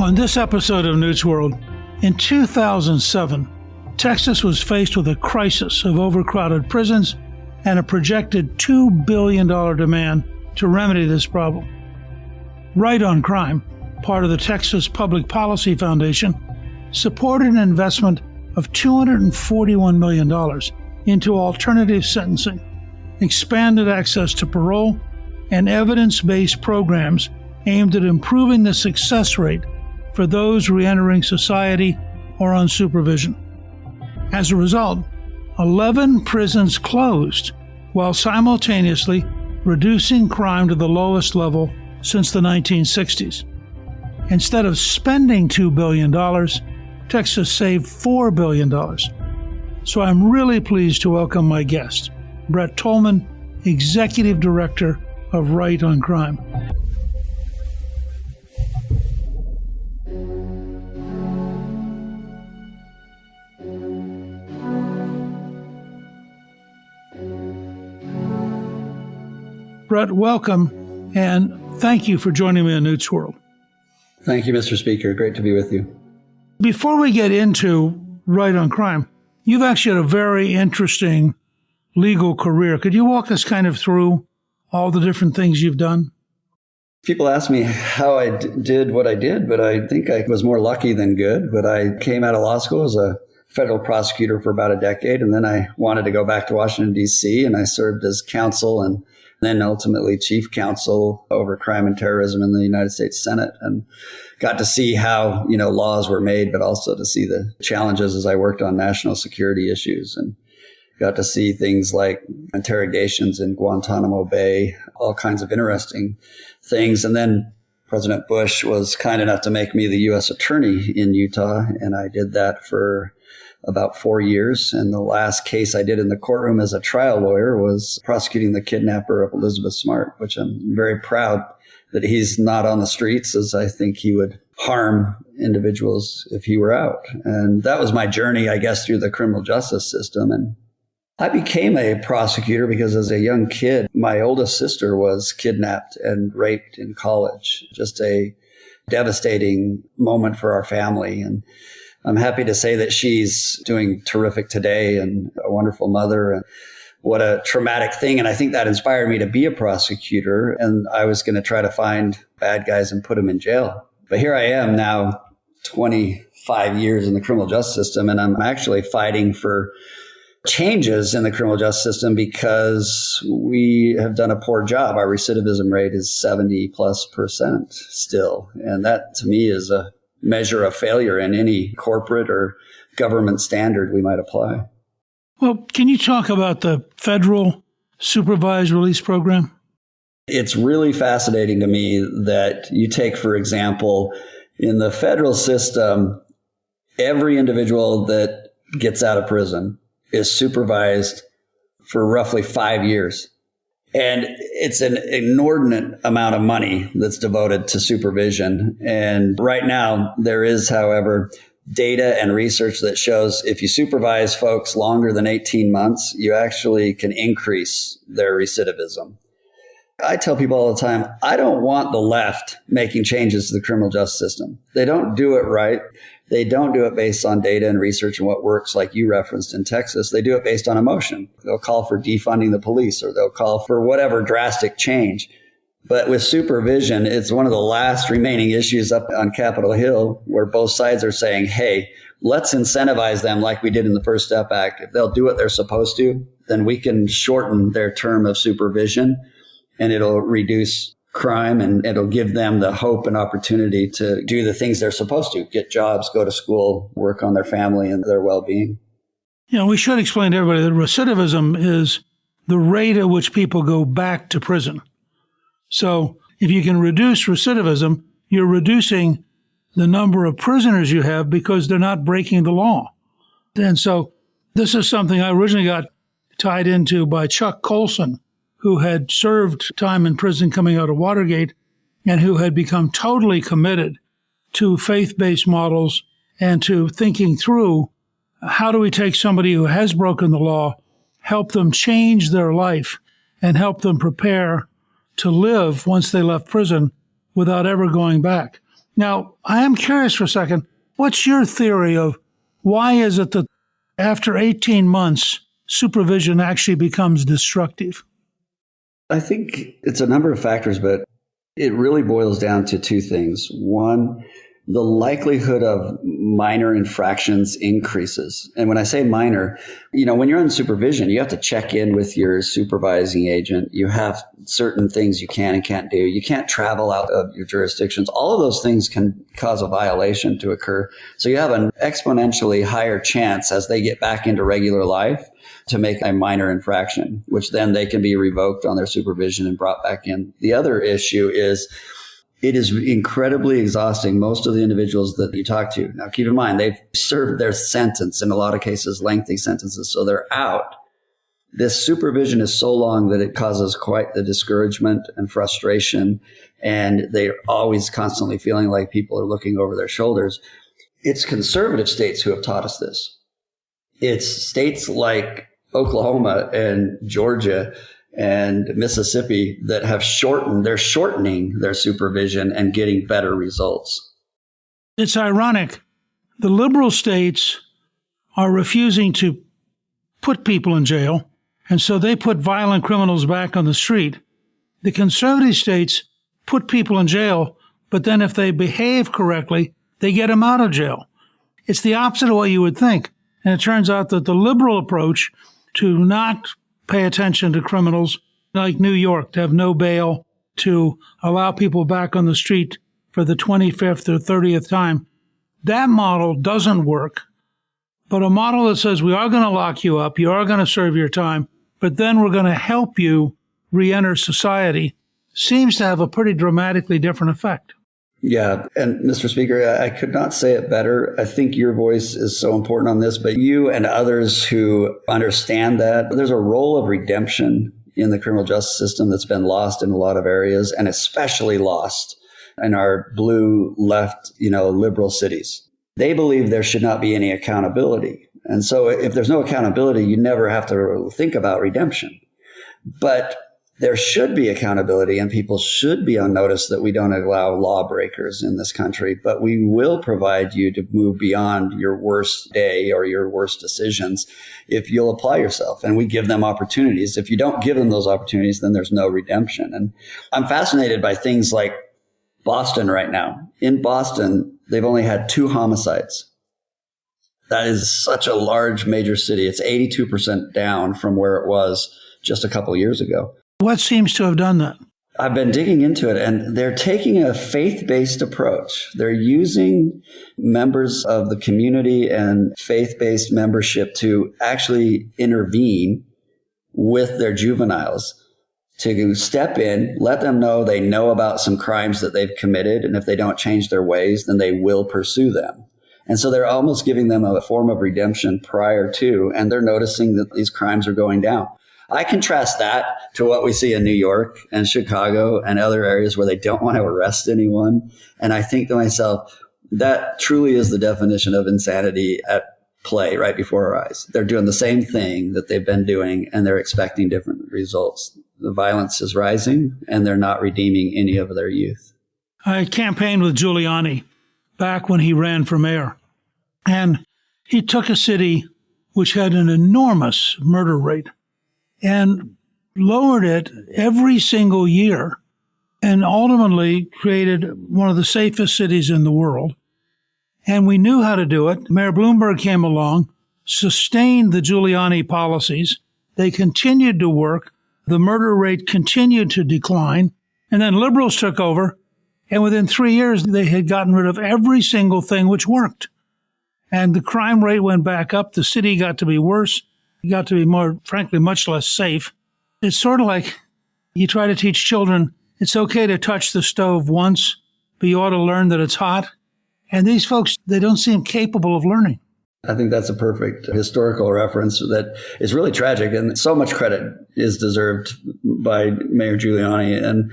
On this episode of Newt's World, in 2007, Texas was faced with a crisis of overcrowded prisons and a projected $2 billion demand to remedy this problem. Right on Crime, part of the Texas Public Policy Foundation, supported an investment of $241 million into alternative sentencing, expanded access to parole, and evidence-based programs aimed at improving the success rate for those re-entering society or on supervision. As a result, 11 prisons closed while simultaneously reducing crime to the lowest level since the 1960s. Instead of spending $2 billion, Texas saved $4 billion. So I'm really pleased to welcome my guest, Brett Tolman, Executive Director of Right on Crime. Brett, welcome, and thank you for joining me on Newt's World. Thank you, Mr. Speaker. Great to be with you. Before we get into Right on Crime, you've actually had a very interesting legal career. Could you walk us kind of through all the different things you've done? People ask me how I did what I did, but I think I was more lucky than good. But I came out of law school as a federal prosecutor for about a decade, and then I wanted to go back to Washington, D.C., and I served as counsel and then ultimately chief counsel over crime and terrorism in the United States Senate, and got to see how, laws were made, but also to see the challenges as I worked on national security issues, and got to see things like interrogations in Guantanamo Bay, all kinds of interesting things. And then President Bush was kind enough to make me the U.S. attorney in Utah, and I did that for about 4 years. And the last case I did in the courtroom as a trial lawyer was prosecuting the kidnapper of Elizabeth Smart, which I'm very proud that he's not on the streets, as I think he would harm individuals if he were out. And that was my journey, I guess, through the criminal justice system. And I became a prosecutor because as a young kid, my oldest sister was kidnapped and raped in college. Just a devastating moment for our family. And I'm happy to say that she's doing terrific today and a wonderful mother. And what a traumatic thing. And I think that inspired me to be a prosecutor. And I was going to try to find bad guys and put them in jail. But here I am now, 25 years in the criminal justice system, and I'm actually fighting for changes in the criminal justice system because we have done a poor job. Our recidivism rate is 70+% still. And that to me is a measure of failure in any corporate or government standard we might apply. Well, can you talk about the federal supervised release program? It's really fascinating to me that you take, for example, in the federal system, every individual that gets out of prison is supervised for roughly 5 years. And it's an inordinate amount of money that's devoted to supervision. And right now, there is, however, data and research that shows if you supervise folks longer than 18 months, you actually can increase their recidivism. I tell people all the time, I don't want the left making changes to the criminal justice system. They don't do it right. They don't do it based on data and research and what works, like you referenced in Texas. They do it based on emotion. They'll call for defunding the police, or they'll call for whatever drastic change. But with supervision, it's one of the last remaining issues up on Capitol Hill where both sides are saying, hey, let's incentivize them like we did in the First Step Act. If they'll do what they're supposed to, then we can shorten their term of supervision, and it'll reduce crime, and it'll give them the hope and opportunity to do the things they're supposed to, get jobs, go to school, work on their family and their well-being. We should explain to everybody that recidivism is the rate at which people go back to prison. So if you can reduce recidivism, you're reducing the number of prisoners you have because they're not breaking the law. And so this is something I originally got tied into by Chuck Colson, who had served time in prison coming out of Watergate and who had become totally committed to faith-based models and to thinking through how do we take somebody who has broken the law, help them change their life, and help them prepare to live once they left prison without ever going back. Now, I am curious for a second. What's your theory of why is it that after 18 months, supervision actually becomes destructive? I think it's a number of factors, but it really boils down to two things. One, the likelihood of minor infractions increases. And when I say minor, when you're on supervision, you have to check in with your supervising agent. You have certain things you can and can't do. You can't travel out of your jurisdictions. All of those things can cause a violation to occur. So you have an exponentially higher chance as they get back into regular life to make a minor infraction, which then they can be revoked on their supervision and brought back in. The other issue is it is incredibly exhausting. Most of the individuals that you talk to, now keep in mind, they've served their sentence, in a lot of cases, lengthy sentences, so they're out. This supervision is so long that it causes quite the discouragement and frustration, and they're always constantly feeling like people are looking over their shoulders. It's conservative states who have taught us this. It's states like Oklahoma and Georgia and Mississippi that have shortening their supervision and getting better results. It's ironic. The liberal states are refusing to put people in jail, and so they put violent criminals back on the street. The conservative states put people in jail, but then if they behave correctly, they get them out of jail. It's the opposite of what you would think. And it turns out that the liberal approach to not pay attention to criminals like New York, to have no bail, to allow people back on the street for the 25th or 30th time, that model doesn't work. But a model that says we are going to lock you up, you are going to serve your time, but then we're going to help you re-enter society seems to have a pretty dramatically different effect. Yeah. And Mr. Speaker, I could not say it better. I think your voice is so important on this, but you and others who understand that there's a role of redemption in the criminal justice system that's been lost in a lot of areas, and especially lost in our blue left, liberal cities. They believe there should not be any accountability. And so if there's no accountability, you never have to think about redemption. But there should be accountability, and people should be on notice that we don't allow lawbreakers in this country, but we will provide you to move beyond your worst day or your worst decisions if you'll apply yourself. And we give them opportunities. If you don't give them those opportunities, then there's no redemption. And I'm fascinated by things like Boston right now. In Boston, they've only had 2 homicides. That is such a large major city. It's 82% down from where it was just a couple of years ago. What seems to have done that? I've been digging into it, and they're taking a faith-based approach. They're using members of the community and faith-based membership to actually intervene with their juveniles, to step in, let them know they know about some crimes that they've committed, and if they don't change their ways, then they will pursue them. And so they're almost giving them a form of redemption prior to, and they're noticing that these crimes are going down. I contrast that to what we see in New York and Chicago and other areas where they don't want to arrest anyone. And I think to myself, that truly is the definition of insanity at play right before our eyes. They're doing the same thing that they've been doing, and they're expecting different results. The violence is rising, and they're not redeeming any of their youth. I campaigned with Giuliani back when he ran for mayor, and he took a city which had an enormous murder rate and lowered it every single year, and ultimately created one of the safest cities in the world. And we knew how to do it. Mayor Bloomberg came along, sustained the Giuliani policies. They continued to work. The murder rate continued to decline. And then liberals took over. And within 3 years, they had gotten rid of every single thing which worked. And the crime rate went back up. The city got to be worse. It got to be more, frankly, much less safe. It's sort of like you try to teach children, it's okay to touch the stove once, but you ought to learn that it's hot. And these folks, they don't seem capable of learning. I think that's a perfect historical reference that is really tragic. And so much credit is deserved by Mayor Giuliani. And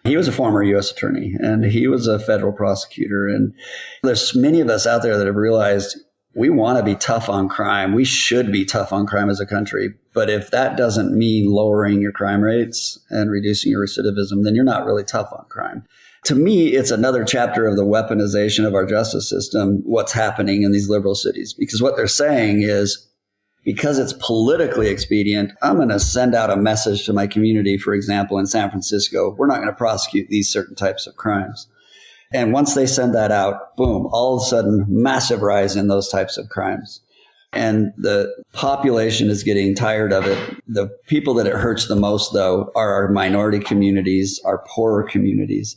he was a former U.S. attorney, and he was a federal prosecutor. And there's many of us out there that have realized we want to be tough on crime. We should be tough on crime as a country. But if that doesn't mean lowering your crime rates and reducing your recidivism, then you're not really tough on crime. To me, it's another chapter of the weaponization of our justice system, what's happening in these liberal cities. Because what they're saying is, because it's politically expedient, I'm going to send out a message to my community, for example, in San Francisco, we're not going to prosecute these certain types of crimes. And once they send that out, boom, all of a sudden, massive rise in those types of crimes. And the population is getting tired of it. The people that it hurts the most, though, are our minority communities, our poorer communities.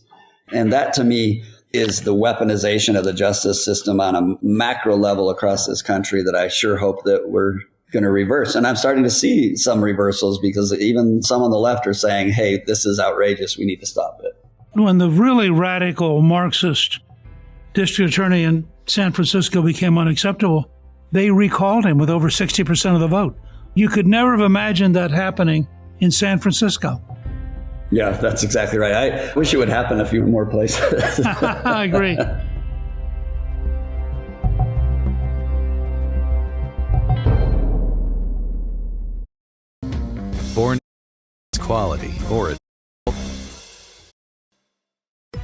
And that, to me, is the weaponization of the justice system on a macro level across this country that I sure hope that we're going to reverse. And I'm starting to see some reversals because even some on the left are saying, hey, this is outrageous. We need to stop it. When the really radical Marxist district attorney in San Francisco became unacceptable, they recalled him with over 60% of the vote. You could never have imagined that happening in San Francisco. Yeah, that's exactly right. I wish it would happen a few more places. I agree. Born quality or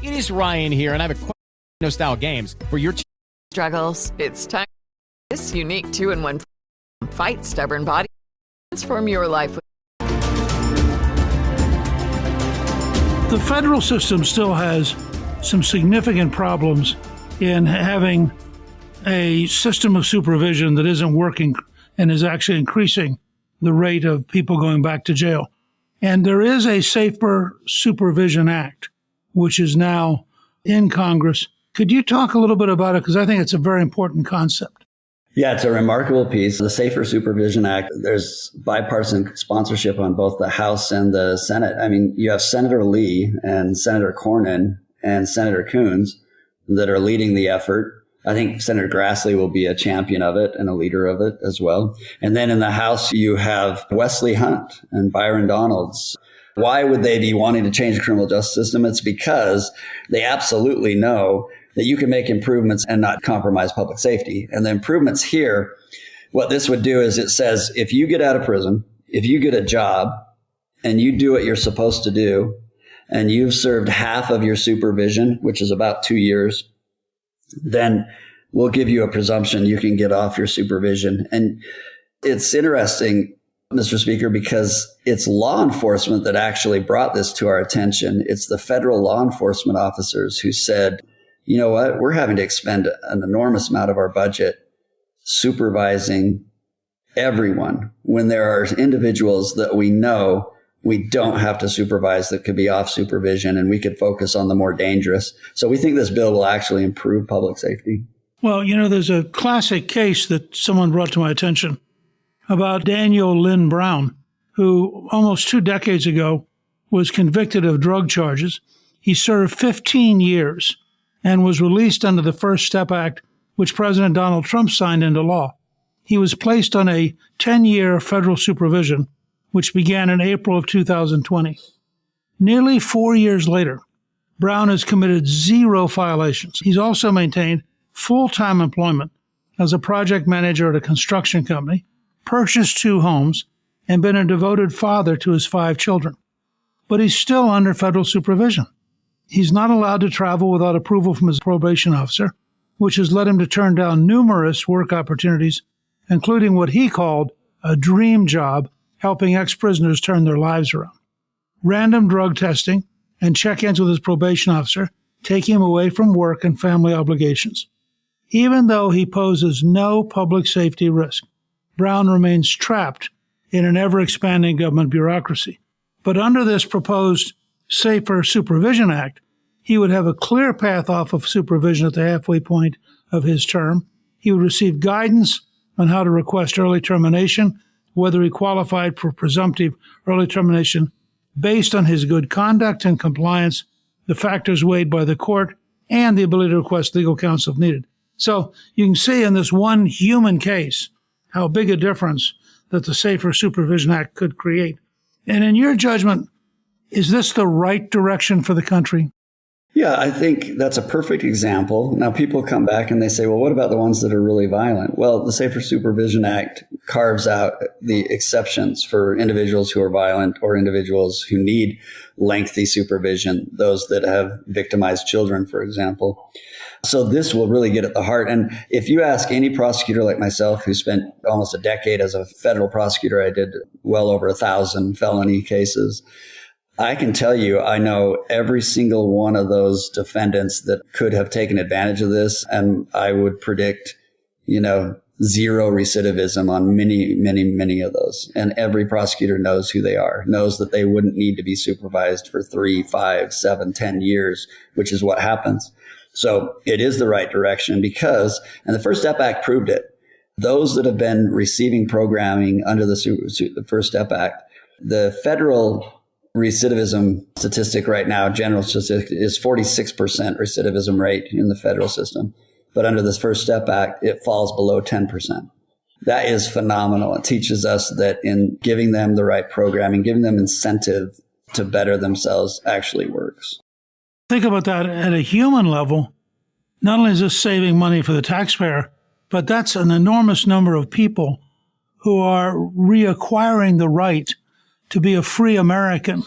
It is Ryan here, and I have a question no style games for your struggles. It's time. This unique 2-in-1 fight stubborn body. Transform your life. The federal system still has some significant problems in having a system of supervision that isn't working and is actually increasing the rate of people going back to jail. And there is a Safer Supervision Act, which is now in Congress. Could you talk a little bit about it? Because I think it's a very important concept. Yeah, it's a remarkable piece. The Safer Supervision Act, there's bipartisan sponsorship on both the House and the Senate. I mean, you have Senator Lee and Senator Cornyn and Senator Coons that are leading the effort. I think Senator Grassley will be a champion of it and a leader of it as well. And then in the House, you have Wesley Hunt and Byron Donalds. Why would they be wanting to change the criminal justice system? It's because they absolutely know that you can make improvements and not compromise public safety. And the improvements here, what this would do is it says, if you get out of prison, if you get a job and you do what you're supposed to do, and you've served half of your supervision, which is about 2 years, then we'll give you a presumption you can get off your supervision. And it's interesting, Mr. Speaker, because it's law enforcement that actually brought this to our attention. It's the federal law enforcement officers who said, you know what, we're having to expend an enormous amount of our budget supervising everyone when there are individuals that we know we don't have to supervise that could be off supervision, and we could focus on the more dangerous. So we think this bill will actually improve public safety. Well, you know, there's a classic case that someone brought to my attention about Daniel Lynn Brown, who almost 2 decades ago was convicted of drug charges. He served 15 years and was released under the First Step Act, which President Donald Trump signed into law. He was placed on a 10-year federal supervision, which began in April of 2020. Nearly 4 years later, Brown has committed 0 violations. He's also maintained full-time employment as a project manager at a construction company, purchased 2 homes, and been a devoted father to his 5 children. But he's still under federal supervision. He's not allowed to travel without approval from his probation officer, which has led him to turn down numerous work opportunities, including what he called a dream job, helping ex-prisoners turn their lives around. Random drug testing and check-ins with his probation officer take him away from work and family obligations. Even though he poses no public safety risk, Brown remains trapped in an ever-expanding government bureaucracy. But under this proposed Safer Supervision Act, he would have a clear path off of supervision at the halfway point of his term. He would receive guidance on how to request early termination, whether he qualified for presumptive early termination based on his good conduct and compliance, the factors weighed by the court, and the ability to request legal counsel if needed. So you can see in this one human case how big a difference that the Safer Supervision Act could create. And in your judgment, is this the right direction for the country? Yeah, I think that's a perfect example. Now, people come back and they say, well, what about the ones that are really violent? Well, the Safer Supervision Act carves out the exceptions for individuals who are violent or individuals who need lengthy supervision, those that have victimized children, for example. So this will really get at the heart. And if you ask any prosecutor like myself, who spent almost a decade as a federal prosecutor, I did well over 1,000 felony cases. I can tell you, I know every single one of those defendants that could have taken advantage of this. And I would predict, zero recidivism on many of those. And every prosecutor knows who they are, knows that they wouldn't need to be supervised for 3, 5, 7, 10 years, which is what happens. So it is the right direction because, and the First Step Act proved it, those that have been receiving programming under the First Step Act, the federal recidivism statistic right now, general statistic, is 46% recidivism rate in the federal system. But under this First Step Act, it falls below 10%. That is phenomenal. It teaches us that in giving them the right programming, giving them incentive to better themselves actually works. Think about that at a human level. Not only is this saving money for the taxpayer, but that's an enormous number of people who are reacquiring the right to be a free American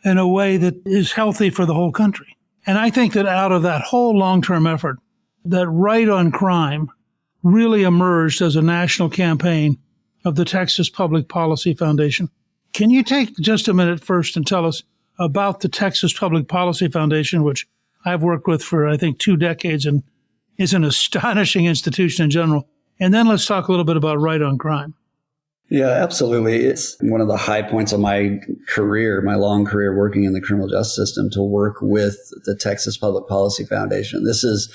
in a way that is healthy for the whole country. And I think that out of that whole long-term effort, that Right on Crime really emerged as a national campaign of the Texas Public Policy Foundation. Can you take just a minute first and tell us about the Texas Public Policy Foundation, which I've worked with for, I think, 2 decades and is an astonishing institution in general? And then let's talk a little bit about Right on Crime. Yeah, absolutely. It's one of the high points of my career, my long career working in the criminal justice system, to work with the Texas Public Policy Foundation. This is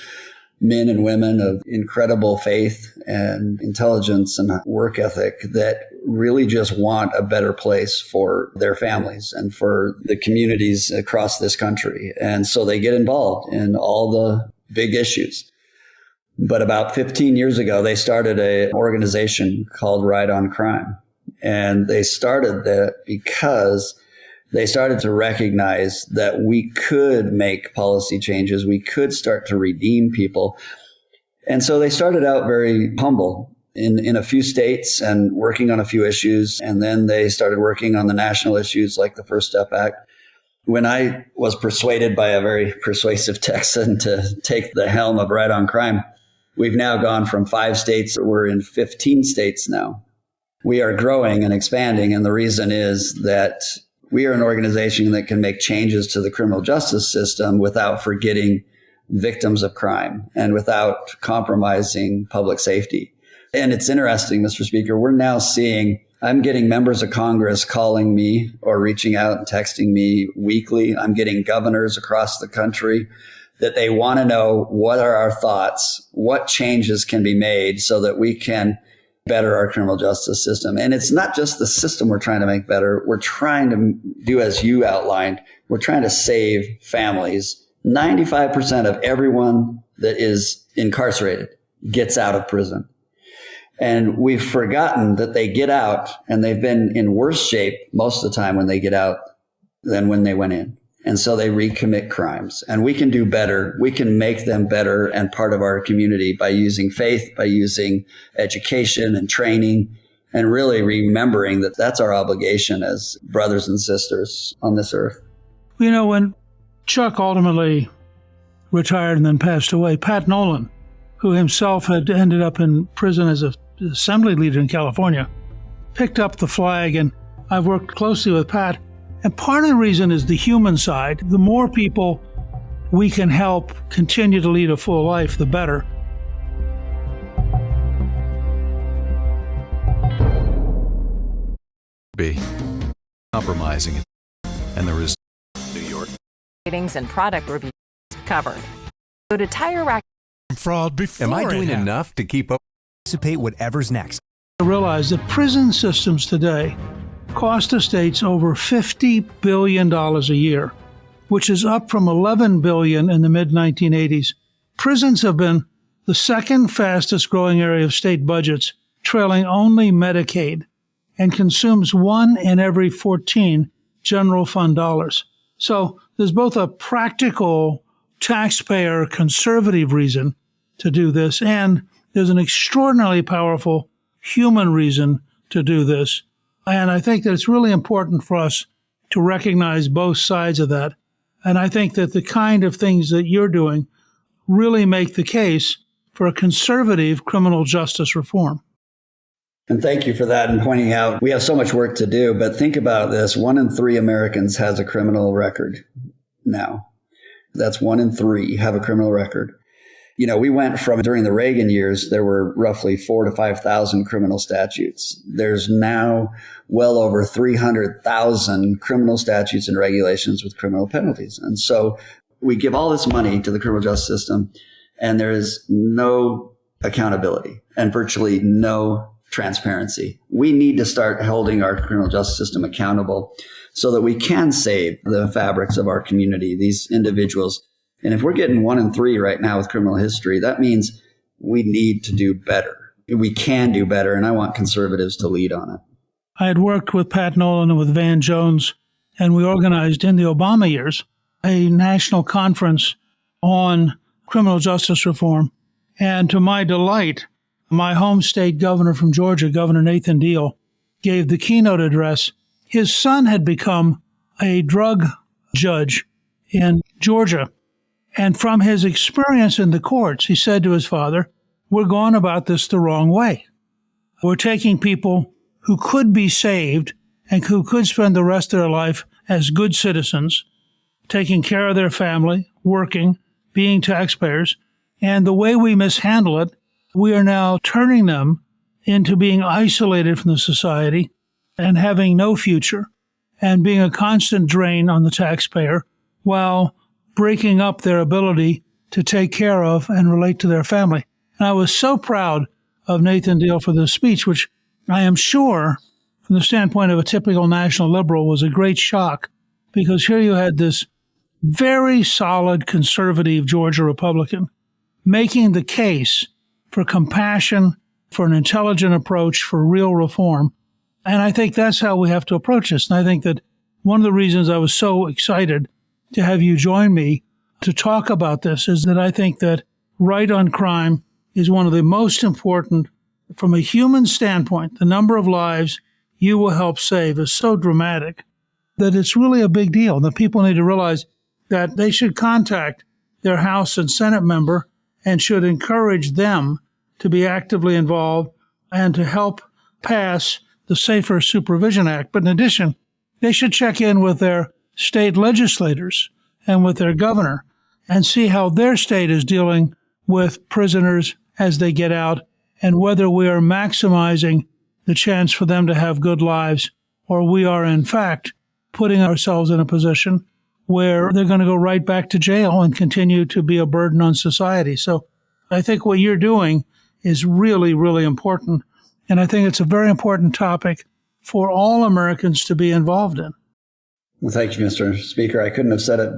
men and women of incredible faith and intelligence and work ethic that really just want a better place for their families and for the communities across this country. And so they get involved in all the big issues. But about 15 years ago, they started an organization called Right on Crime. And they started that because they started to recognize that we could make policy changes. We could start to redeem people. And so they started out very humble in a few states and working on a few issues. And then they started working on the national issues like the First Step Act. When I was persuaded by a very persuasive Texan to take the helm of Right on Crime, we've now gone from 5 states. We're in 15 states now. We are growing and expanding. And the reason is that we are an organization that can make changes to the criminal justice system without forgetting victims of crime and without compromising public safety. And it's interesting, Mr. Speaker, we're now seeing, I'm getting members of Congress calling me or reaching out and texting me weekly. I'm getting governors across the country that they want to know what are our thoughts, what changes can be made so that we can better our criminal justice system. And it's not just the system we're trying to make better. We're trying to do, as you outlined, we're trying to save families. 95% of everyone that is incarcerated gets out of prison. And we've forgotten that they get out and they've been in worse shape most of the time when they get out than when they went in. And so they recommit crimes. And we can do better. We can make them better and part of our community by using faith, by using education and training, and really remembering that that's our obligation as brothers and sisters on this earth. You know, when Chuck ultimately retired and then passed away, Pat Nolan, who himself had ended up in prison as an assembly leader in California, picked up the flag. And I've worked closely with Pat. And part of the reason is the human side. The more people we can help continue to lead a full life, the better. Be compromising it. And there is New York. Ratings and product reviews covered. Go to Tire Rack. Fraud before. Am I doing enough to keep up? Anticipate whatever's next. I realize that prison systems today cost the states over $50 billion a year, which is up from $11 billion in the mid-1980s. Prisons have been the second fastest growing area of state budgets, trailing only Medicaid, and consumes 1 in every 14 general fund dollars. So there's both a practical taxpayer conservative reason to do this, and there's an extraordinarily powerful human reason to do this. And I think that it's really important for us to recognize both sides of that. And I think that the kind of things that you're doing really make the case for a conservative criminal justice reform. And thank you for that and pointing out we have so much work to do. But think about this. 1 in 3 Americans has a criminal record now. That's 1 in 3 have a criminal record. You know, we went from during the Reagan years, there were roughly 4,000 to 5,000 criminal statutes. There's now well over 300,000 criminal statutes and regulations with criminal penalties. And so we give all this money to the criminal justice system, and there is no accountability and virtually no transparency. We need to start holding our criminal justice system accountable so that we can save the fabrics of our community, these individuals. And if we're getting 1 in 3 right now with criminal history, that means we need to do better. We can do better, and I want conservatives to lead on it. I had worked with Pat Nolan and with Van Jones, and we organized in the Obama years a national conference on criminal justice reform. And to my delight, my home state governor from Georgia, Governor Nathan Deal, gave the keynote address. His son had become a drug judge in Georgia. And from his experience in the courts, he said to his father, we're going about this the wrong way. We're taking people who could be saved and who could spend the rest of their life as good citizens, taking care of their family, working, being taxpayers, and the way we mishandle it, we are now turning them into being isolated from the society and having no future and being a constant drain on the taxpayer while breaking up their ability to take care of and relate to their family. And I was so proud of Nathan Deal for this speech, which I am sure, from the standpoint of a typical national liberal, was a great shock, because here you had this very solid conservative Georgia Republican making the case for compassion, for an intelligent approach, for real reform. And I think that's how we have to approach this. And I think that one of the reasons I was so excited to have you join me to talk about this is that I think that right on crime is one of the most important from a human standpoint. The number of lives you will help save is so dramatic that it's really a big deal. That people need to realize that they should contact their House and Senate member and should encourage them to be actively involved and to help pass the Safer Supervision Act. But in addition, they should check in with their state legislators and with their governor and see how their state is dealing with prisoners as they get out and whether we are maximizing the chance for them to have good lives or we are, in fact, putting ourselves in a position where they're going to go right back to jail and continue to be a burden on society. So I think what you're doing is really, really important. And I think it's a very important topic for all Americans to be involved in. Well, thank you, Mr. Speaker. I couldn't have said it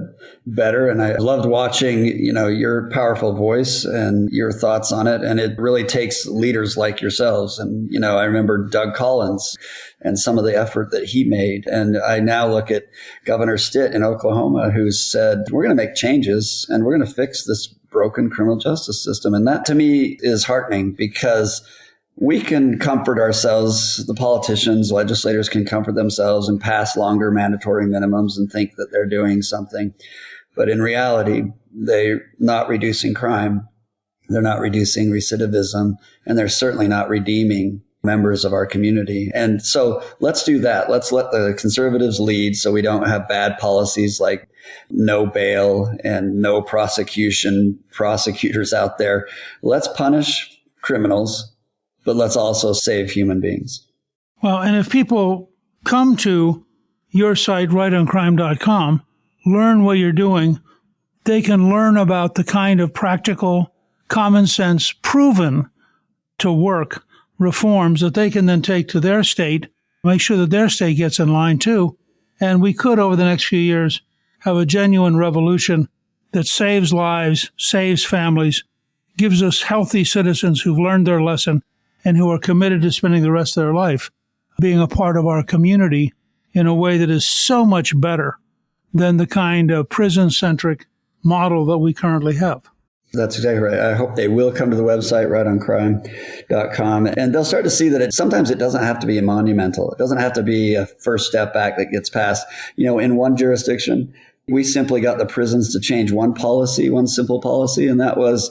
better. And I loved watching, your powerful voice and your thoughts on it. And it really takes leaders like yourselves. And, I remember Doug Collins and some of the effort that he made. And I now look at Governor Stitt in Oklahoma, who said, we're going to make changes and we're going to fix this broken criminal justice system. And that to me is heartening because we can comfort ourselves. The politicians, legislators can comfort themselves and pass longer mandatory minimums and think that they're doing something. But in reality, they're not reducing crime. They're not reducing recidivism, and they're certainly not redeeming members of our community. And so let's do that. Let's let the conservatives lead so we don't have bad policies like no bail and no prosecution, prosecutors out there. Let's punish criminals, but let's also save human beings. Well, and if people come to your site, rightoncrime.com, learn what you're doing, they can learn about the kind of practical, common sense, proven to work reforms that they can then take to their state, make sure that their state gets in line too. And we could, over the next few years, have a genuine revolution that saves lives, saves families, gives us healthy citizens who've learned their lesson and who are committed to spending the rest of their life being a part of our community in a way that is so much better than the kind of prison-centric model that we currently have. That's exactly right. I hope they will come to the website, rightoncrime.com, and they'll start to see that sometimes it doesn't have to be monumental. It doesn't have to be a First Step Act that gets passed. In one jurisdiction, we simply got the prisons to change one simple policy, and that was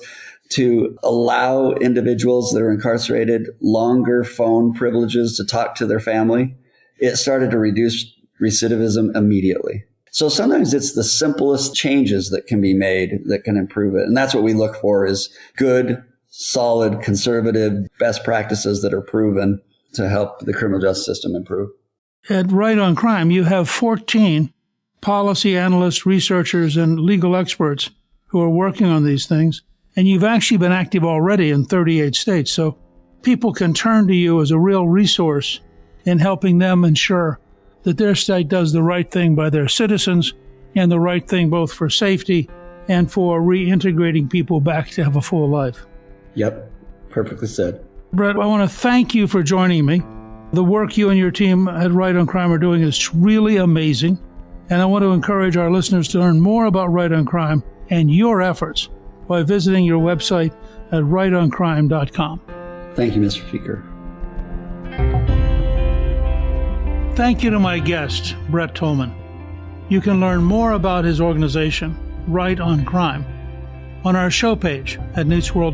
to allow individuals that are incarcerated longer phone privileges to talk to their family. It started to reduce recidivism immediately. So sometimes it's the simplest changes that can be made that can improve it. And that's what we look for, is good, solid, conservative best practices that are proven to help the criminal justice system improve. At Right on Crime, you have 14 policy analysts, researchers, and legal experts who are working on these things. And you've actually been active already in 38 states. So people can turn to you as a real resource in helping them ensure that their state does the right thing by their citizens and the right thing both for safety and for reintegrating people back to have a full life. Yep, perfectly said. Brett, I want to thank you for joining me. The work you and your team at Right on Crime are doing is really amazing. And I want to encourage our listeners to learn more about Right on Crime and your efforts by visiting your website at rightoncrime.com. Thank you, Mr. Speaker. Thank you to my guest, Brett Tolman. You can learn more about his organization, Right on Crime, on our show page at newtsworld.com.